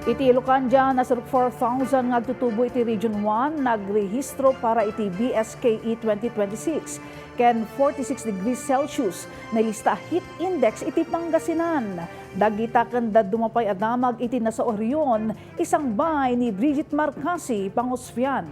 Iti Ilocanja, nasaruk 4,000 nga tutubo iti Region 1 nagrehistro para iti BSKE 2026. Ken 46 degrees Celsius na lista heat index iti Pangasinan. Dagita ken dumapay adamag iti nasa Orion, isang bay ni Bridget Marcasi, Pangosfian.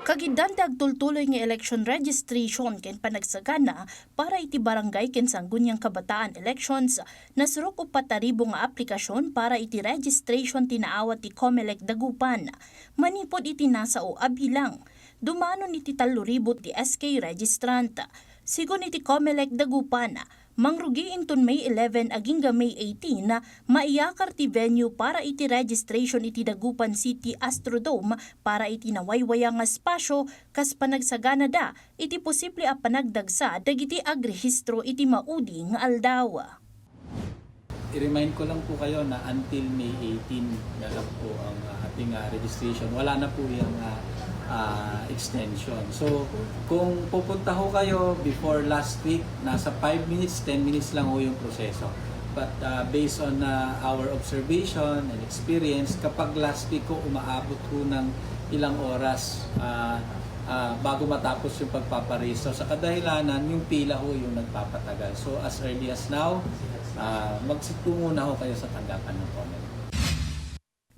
Kagidandag tultuloy nga election registration ken panagsagana para iti barangay ken Sangguniang Kabataan elections nasruk og 4,000 nga aplikasyon para iti registration tinaawat ti COMELEC Dagupan. Manipod iti nasa o abilang. Dumanon iti 3,000 ti SK registrant. Sigon iti COMELEC Dagupan, mangrugi inton May 11 aging May 18 na maiyakar ti venue para iti registration iti Dagupan City Astrodome para iti nawaywayang nga espasyo kas panagsagana da iti posible a panagdagsa dagiti agrehistro iti maudi nga aldaw. I-remind ko lang po kayo na until May 18 na lang po ang ating registration. Wala na po yung extension. So, kung pupunta ho kayo before last week, nasa 5 minutes, 10 minutes lang ho yung proseso. But based on our observation and experience, kapag last week ko umaabot ho ng ilang oras bago matapos yung pagpaparesto, sa kadahilanan, yung pila ho yung nagpapatagal. So, as early as now, magsitungo na ho kayo sa tanggapan ng comment.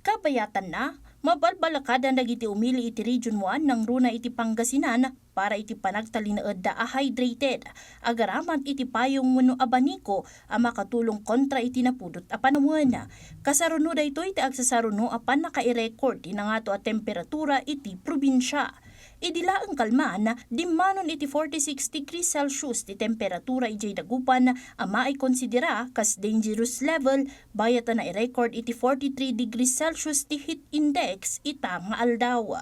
Kabayatan na, mabalbalakada nagiti umili iti Region 1 ng runa iti Pangasinan para iti panagtalinaed da hydrated. Agaraman iti payong wenno abaniko a makatulong kontra iti napudot a panawen. Kasaruno dayto iti agsasaruno apan naka-record tinangato a temperatura iti probinsya. Idila ang kalman, dimanon iti 46 degrees Celsius ti temperatura ijay Dagupan ama ay konsidera kas dangerous level bayat na i-record iti 43 degrees Celsius ti heat index ita nga aldaw.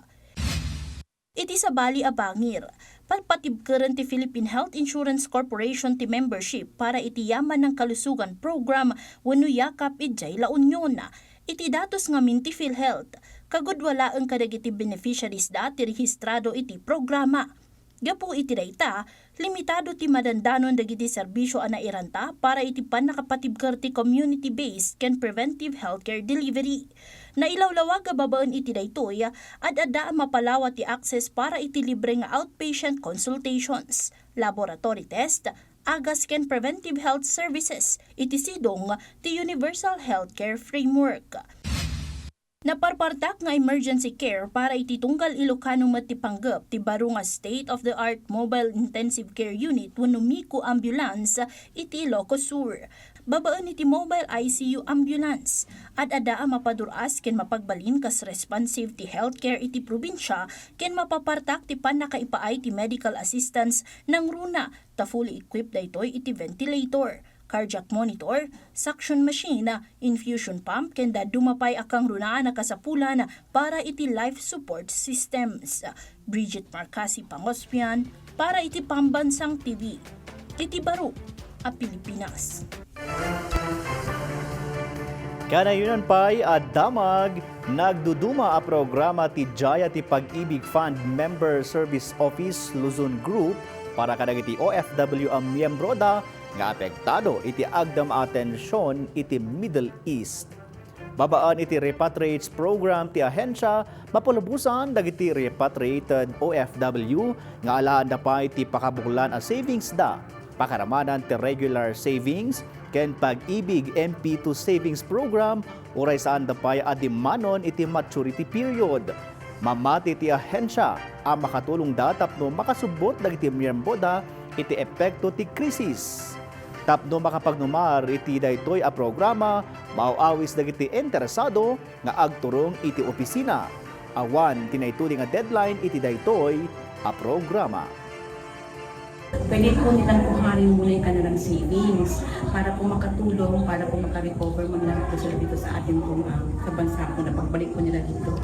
Iti sabali a Bangir, palpatibkeren ti Philippine Health Insurance Corporation ti membership para iti yaman ng kalusugan program wenno yakap ijay La Union. Iti datos nga minti PhilHealth, kagudwala ang kadagiti beneficiaries da ti rehistrado iti programa. Gapu iti dayta, limitado ti madandanon dagiti serbisyo a nairanta para iti panakapatibker ti community-based ken preventive healthcare delivery. Nailawlawag a babaan iti daytoy at adda mapalawa ti access para iti libre nga outpatient consultations, laboratory test, agas ken preventive health services iti sidong ti Universal Healthcare Framework. Naparpartak nga emergency care para iti tunggal Ilocano met ti panggep ti baro nga state-of-the-art mobile intensive care unit wenno MICU ambulance iti Ilocos Sur. Babaan iti mobile ICU ambulance at ada mapaduras ken mapagbalin kas responsive ti healthcare iti probinsya ken mapapartak ti panakaipaay ti medical assistance ng runa ta fully equipped daytoy iti ventilator, cardiac monitor, suction machine, infusion pump ken dumapay akang runaan nakasapulan para iti life support systems. Bridget Marcasi, Pangosfian para iti Pambansang TV. Iti baro a Pilipinas. Kanayunan pa'y adamag, nagduduma a programa ti Jaya ti Pag-ibig Fund Member Service Office Luzon Group para kadagiti OFW ang miyembro da nga apektado iti agdam atensyon iti Middle East. Babaan iti repatriates program ti ahensya mapulubusan dagiti repatriated OFW nga alaan da pa iti pakabuklan a savings da pakaramanan ti regular savings ken Pag-ibig MP2 savings program uray saan da pa adimanon iti maturity period. Mamati ti ahensya ang makatulong datapno makasubot dagiti miyembro da iti epekto ti krisis. Tapno makapagnumar iti daytoy a programa, mauawis dagiti interesado nga agturong iti opisina. Awan tinaytuli nga deadline iti daytoy a programa. Pwede po nilang kuharin muna yung kanilang savings para po makatulong, para po makarecover muna po sila dito sa atin pong sa bansa po na pagbalik po nila dito.